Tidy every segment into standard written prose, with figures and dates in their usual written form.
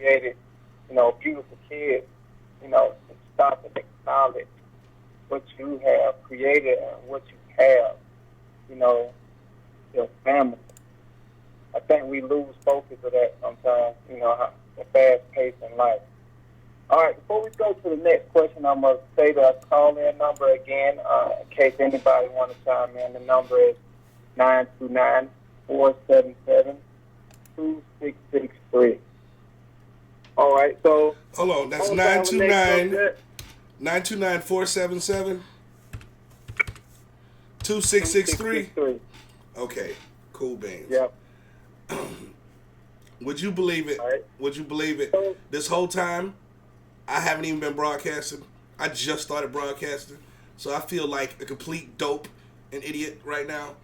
created, beautiful kids, to stop and acknowledge what you have created and what you have, your family. I think we lose focus of that sometimes, the fast pace in life. All right, before we go to the next question, I'm going to say the call-in number again in case anybody want to chime in. The number is 929-477-2663. All right, so... Hold on, that's 929-477-2663? Okay, cool beans. Yep. Would you believe it? Right. Would you believe it? This whole time, I haven't even been broadcasting. I just started broadcasting, so I feel like a complete dope and idiot right now.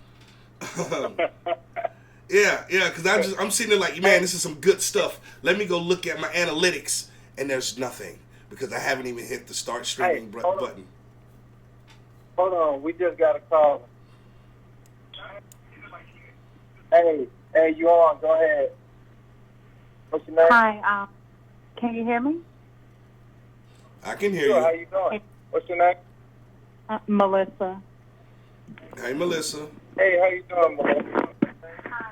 Yeah, because I'm sitting there like, man, this is some good stuff. Let me go look at my analytics, and there's nothing because I haven't even hit the start streaming button. Hold on, we just got a call. Hey, you on? Go ahead. What's your name? Hi, can you hear me? I can hear you. you. How you doing? What's your name? Melissa. Hey, Melissa. Hey, how you doing, Melissa?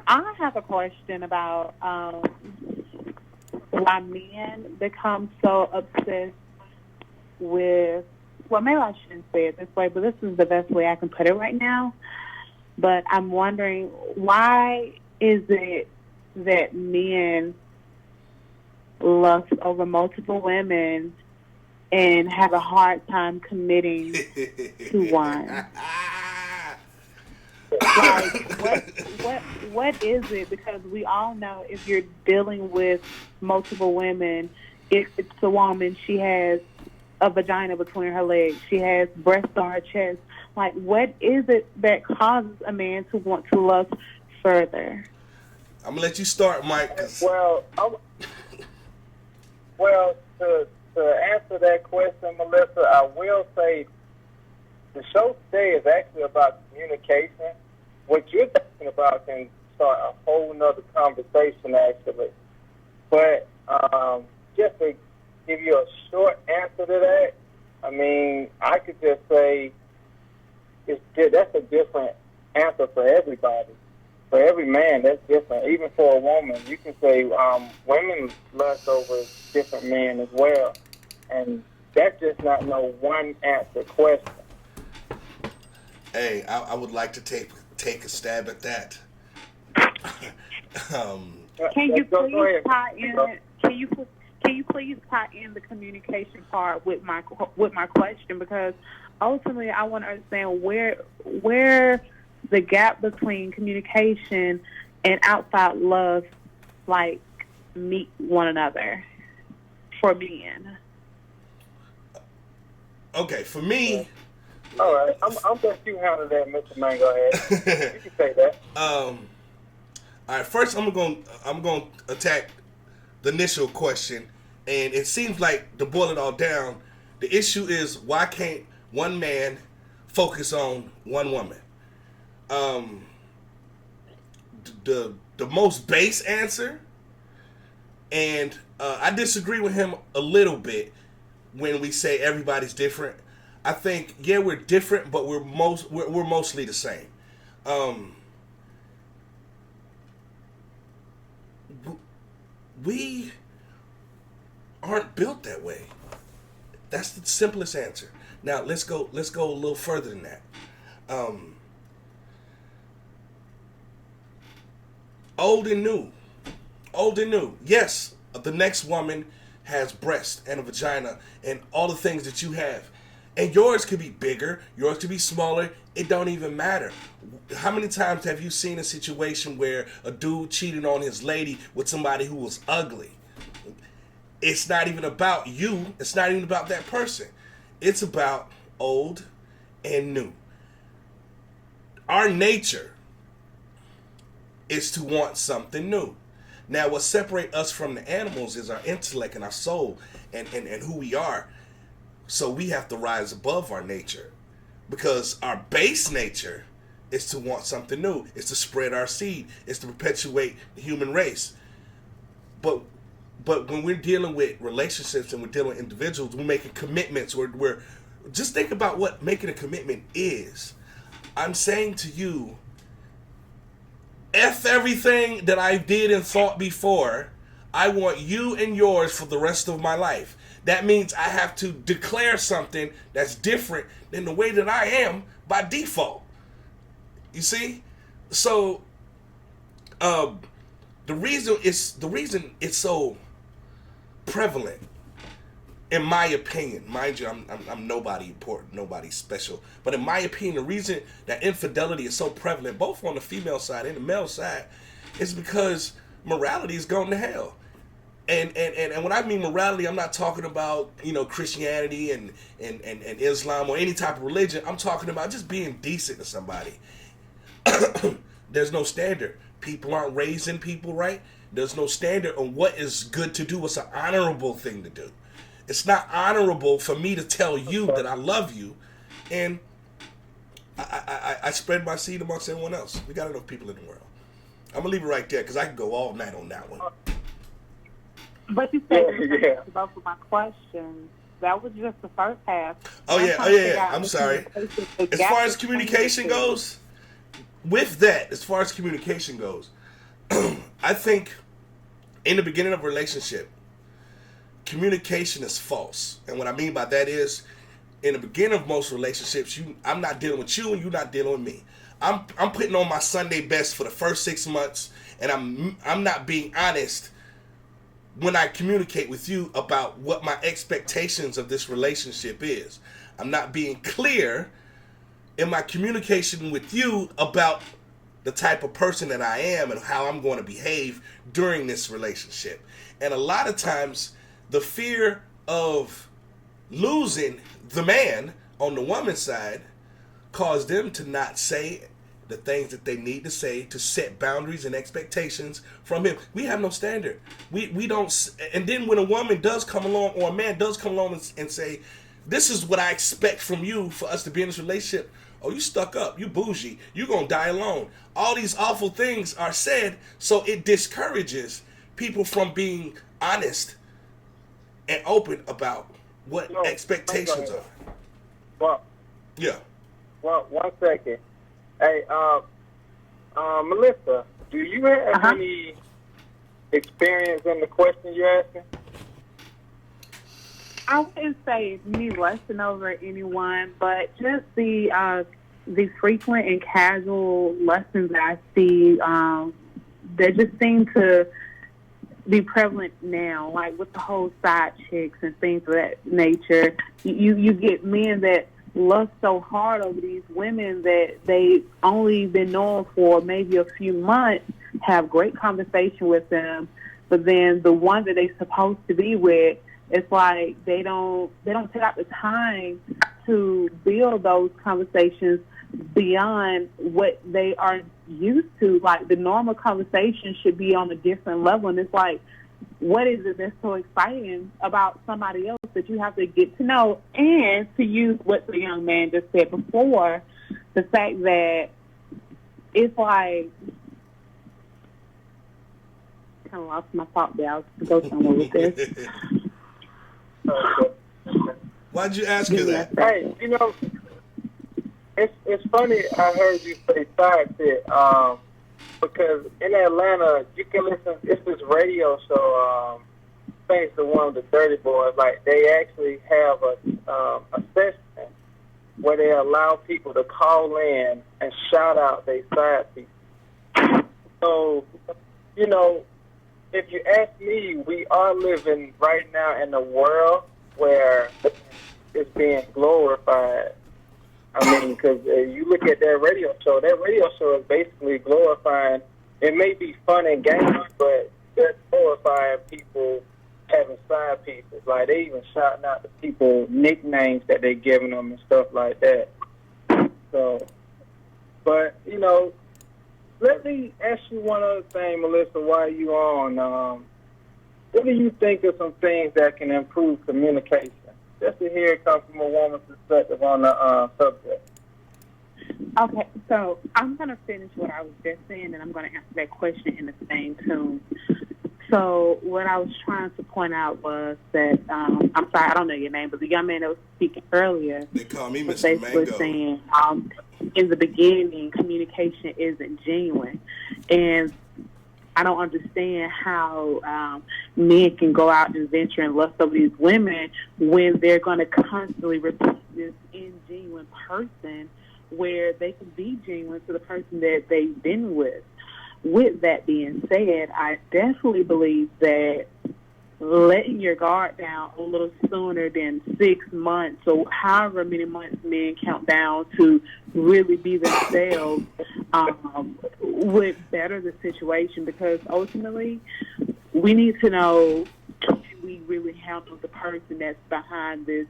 I have a question about why men become so obsessed with, well, maybe I shouldn't say it this way, but this is the best way I can put it right now. But I'm wondering, why is it that men lust over multiple women and have a hard time committing to one? Like, what is it? Because we all know if you're dealing with multiple women, if it's a woman, she has a vagina between her legs, she has breasts on her chest. Like, what is it that causes a man to want to lust further? I'm gonna let you start, Mike. Well, to answer that question, Melissa, I will say the show today is actually about communication. What you're talking about can start a whole nother conversation, actually. But just to give you a short answer to that, I mean, I could just say that's a different answer for everybody. For every man, that's different. Even for a woman, you can say women lust over different men as well. And that's just not no one answer question. Hey, I would like to take a stab at that. Can you please tie in? Can you please tie in the communication part with my question? Because ultimately, I want to understand where the gap between communication and outside love, like, meet one another for men. Okay, for me. All right, I'm going to handle that, Mr. Man. Go ahead. You can say that. All right. First, I'm going to attack the initial question, and it seems like to boil it all down, the issue is why can't one man focus on one woman? The most base answer, and I disagree with him a little bit when we say everybody's different. I think, yeah, we're different, but we're mostly the same. We aren't built that way. That's the simplest answer. Now let's go a little further than that. Old and new. Yes, the next woman has breasts and a vagina and all the things that you have. And yours could be bigger, yours could be smaller, it don't even matter. How many times have you seen a situation where a dude cheated on his lady with somebody who was ugly? It's not even about you, it's not even about that person. It's about old and new. Our nature is to want something new. Now, what separates us from the animals is our intellect and our soul and who we are. So we have to rise above our nature, because our base nature is to want something new. It's to spread our seed. It's to perpetuate the human race. But But when we're dealing with relationships and we're dealing with individuals, we're making commitments. We're just think about what making a commitment is. I'm saying to you, F everything that I did and thought before. I want you and yours for the rest of my life. That means I have to declare something that's different than the way that I am by default. You see? So the reason it's so prevalent, in my opinion, mind you, I'm nobody important, nobody special, but in my opinion, the reason that infidelity is so prevalent, both on the female side and the male side, is because morality is going to hell. And when I mean morality, I'm not talking about, Christianity and Islam or any type of religion. I'm talking about just being decent to somebody. There's no standard. People aren't raising people right. There's no standard on what is good to do, what's an honorable thing to do. It's not honorable for me to tell you that I love you, and I spread my seed amongst everyone else. We got enough people in the world. I'm going to leave it right there because I can go all night on that one. But you said both of my questions. That was just the first half. Oh yeah. I'm sorry. As far as communication goes, I think in the beginning of a relationship, communication is false. And what I mean by that is, in the beginning of most relationships, I'm not dealing with you and you're not dealing with me. I'm putting on my Sunday best for the first 6 months, and I'm not being honest when I communicate with you about what my expectations of this relationship is. I'm not being clear in my communication with you about the type of person that I am and how I'm going to behave during this relationship. And a lot of times, the fear of losing the man on the woman's side caused them to not say the things that they need to say, to set boundaries and expectations from him. We have no standard. We don't. And then when a woman does come along, or a man does come along and say, this is what I expect from you for us to be in this relationship. Oh, you stuck up. You bougie. You're going to die alone. All these awful things are said, so it discourages people from being honest and open about what expectations are. Well, yeah. Well, 1 second. Hey, Melissa, do you have any experience in the question you're asking? I wouldn't say me lusting over anyone, but just the frequent and casual lessons that I see that just seem to be prevalent now, like with the whole side chicks and things of that nature. You get men that lust so hard over these women that they only been known for maybe a few months, have great conversation with them, but then the one that they're supposed to be with, it's like they don't take out the time to build those conversations beyond what they are used to. Like, the normal conversation should be on a different level, and it's like, what is it that's so exciting about somebody else that you have to get to know? And to use what the young man just said before, the fact that it's like, I kind of lost my thought there. I was going to go somewhere with this. Why'd you ask her that? Hey, it's funny I heard you say side chick, because in Atlanta, you can listen, it's this radio show, thanks to one of the Dirty Boys, like, they actually have a session where they allow people to call in and shout out their side people. So, if you ask me, we are living right now in a world where it's being glorified. I mean, because you look at that radio show is basically glorifying, it may be fun and games, but they're glorifying people having side pieces. Like, they even shouting out to people nicknames that they're giving them and stuff like that. So, but, let me ask you one other thing, Melissa, while you're on. What do you think of some things that can improve communication? Just to hear it come from a woman's perspective on the subject. Okay, so I'm going to finish what I was just saying, and I'm going to answer that question in the same tune. So what I was trying to point out was that I'm sorry, I don't know your name, but the young man that was speaking earlier They call me was Mr. basically Mango. saying in the beginning communication isn't genuine, and I don't understand how men can go out and venture and lust over these women when they're going to constantly repeat this ingenuine person where they can be genuine to the person that they've been with. With that being said, I definitely believe that letting your guard down a little sooner than 6 months or however many months men count down to really be themselves would better the situation, because ultimately we need to know, can we really handle the person that's behind this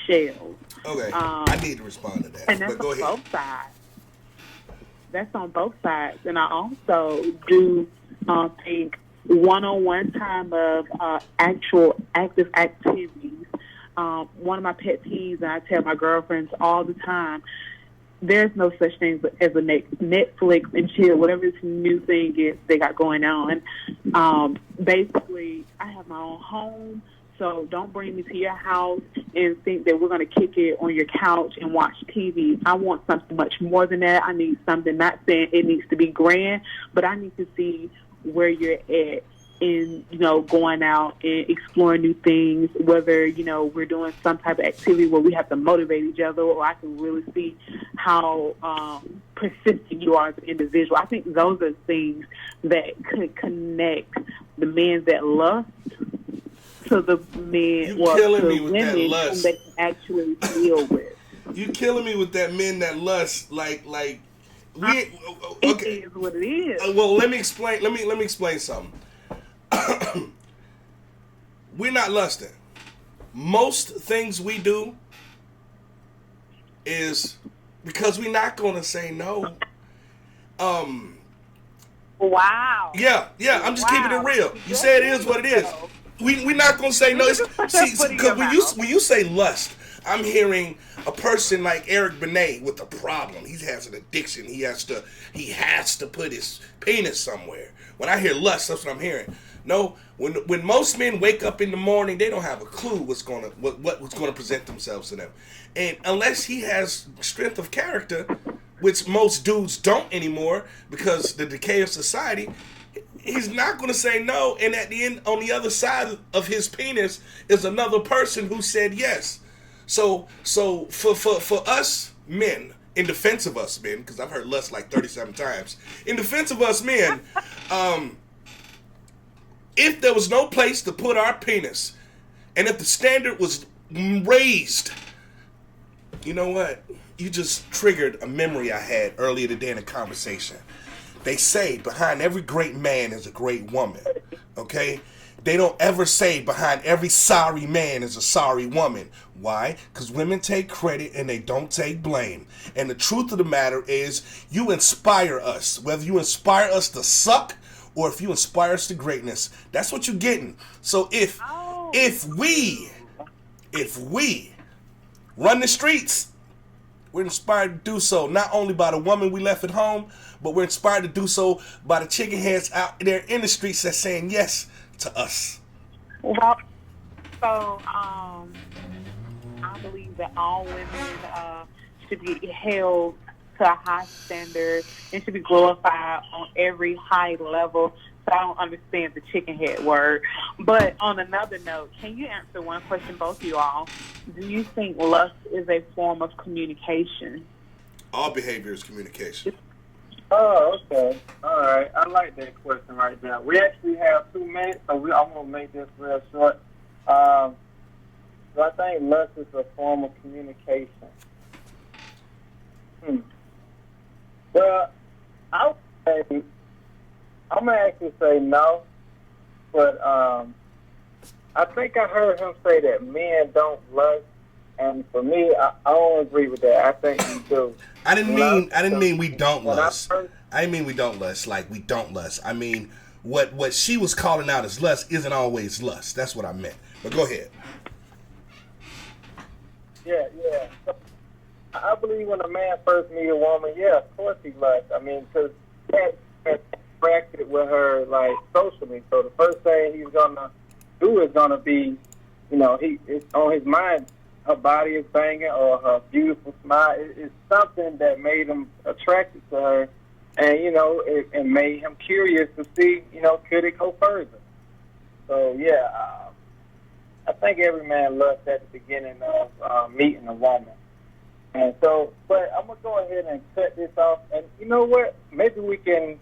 shell? Okay, I need to respond to that. And that's But go on ahead. both sides. That's on both sides. And I also do think one-on-one time of actual active activities. One of my pet peeves, and I tell my girlfriends all the time, there's no such thing as a Netflix and chill, whatever this new thing is they got going on. Basically, I have my own home, so don't bring me to your house and think that we're going to kick it on your couch and watch TV. I want something much more than that. I need something, not saying it needs to be grand, but I need to see where you're at in, going out and exploring new things, whether, we're doing some type of activity where we have to motivate each other, or I can really see how persistent you are as an individual. I think those are things that could connect the men that lust to the men or to women whom they can actually deal with. You killing me with that men that lust, like okay. It is what it is. Well, let me explain. Let me explain something. We're not lusting. Most things we do is because we're not going to say no. Wow. Yeah. I'm just keeping it real. You say it is what it is. We're not going to say no. See, because when you say lust, I'm hearing a person like Eric Benet with a problem. He has an addiction. He has to put his penis somewhere. When I hear lust, that's what I'm hearing. No, when most men wake up in the morning, they don't have a clue what's going to present themselves to them, and unless he has strength of character, which most dudes don't anymore because the decay of society, he's not going to say no. And at the end, on the other side of his penis is another person who said yes. So for us men, in defense of us men, because I've heard lust like 37 times, in defense of us men, if there was no place to put our penis, and if the standard was raised, you know what? You just triggered a memory I had earlier today in a conversation. They say behind every great man is a great woman, okay? They don't ever say behind every sorry man is a sorry woman. Why? Because women take credit and they don't take blame. And the truth of the matter is, you inspire us. Whether you inspire us to suck or if you inspire us to greatness, that's what you're getting. So if we run the streets, we're inspired to do so not only by the woman we left at home, but we're inspired to do so by the chicken heads out there in the streets that's saying yes to us. Well, so I believe that all women should be held to a high standard and should be glorified on every high level. So I don't understand the chicken head word. But on another note, can you answer one question, both of you all? Do you think lust is a form of communication? All behavior is communication. Oh, okay. All right. I like that question right there. We actually have 2 minutes, so I'm going to make this real short. So I think lust is a form of communication. Well, I'm going to actually say no, but I think I heard him say that men don't lust, and for me, I don't agree with that. I think we do. I didn't mean we don't lust. I didn't mean we don't lust, like we don't lust. I mean, what she was calling out as lust isn't always lust. That's what I meant. But go ahead. Yeah. So, I believe when a man first meets a woman, yeah, of course he lusts. I mean, because interacted with her like socially. So the first thing he's gonna do is gonna be, it's on his mind. Her body is banging or her beautiful smile. It's something that made him attracted to her, and it made him curious to see, could it go further. So yeah, I think every man loves at the beginning of meeting a woman. And so, but I'm going to go ahead and cut this off. And you know what? Maybe we can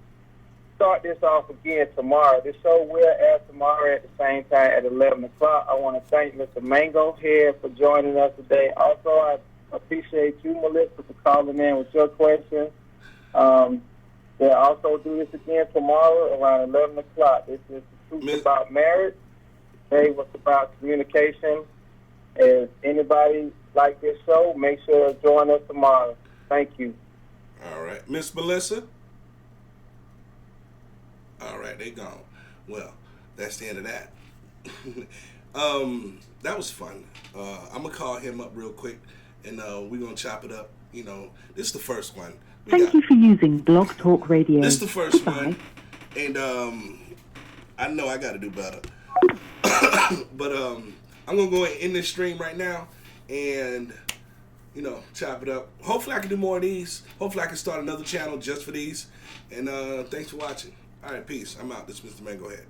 start this off again tomorrow. This show will air tomorrow at the same time at 11 o'clock. I want to thank Mr. Mango here for joining us today. Also, I appreciate you, Melissa, for calling in with your questions. We'll also do this again tomorrow around 11 o'clock. This is the truth about marriage. Today was about communication. If anybody like this show, make sure to join us tomorrow. Thank you. All right. Miss Melissa? All right, they gone. Well, that's the end of that. That was fun. I'm going to call him up real quick, and we're going to chop it up. This is the first one. Thank you for using Blog Talk Radio. This is the first one, and I know I got to do better. But I'm going to go and end this stream right now and, chop it up. Hopefully I can do more of these. Hopefully I can start another channel just for these. And thanks for watching. All right, peace. I'm out. This is Mr. Mango Head.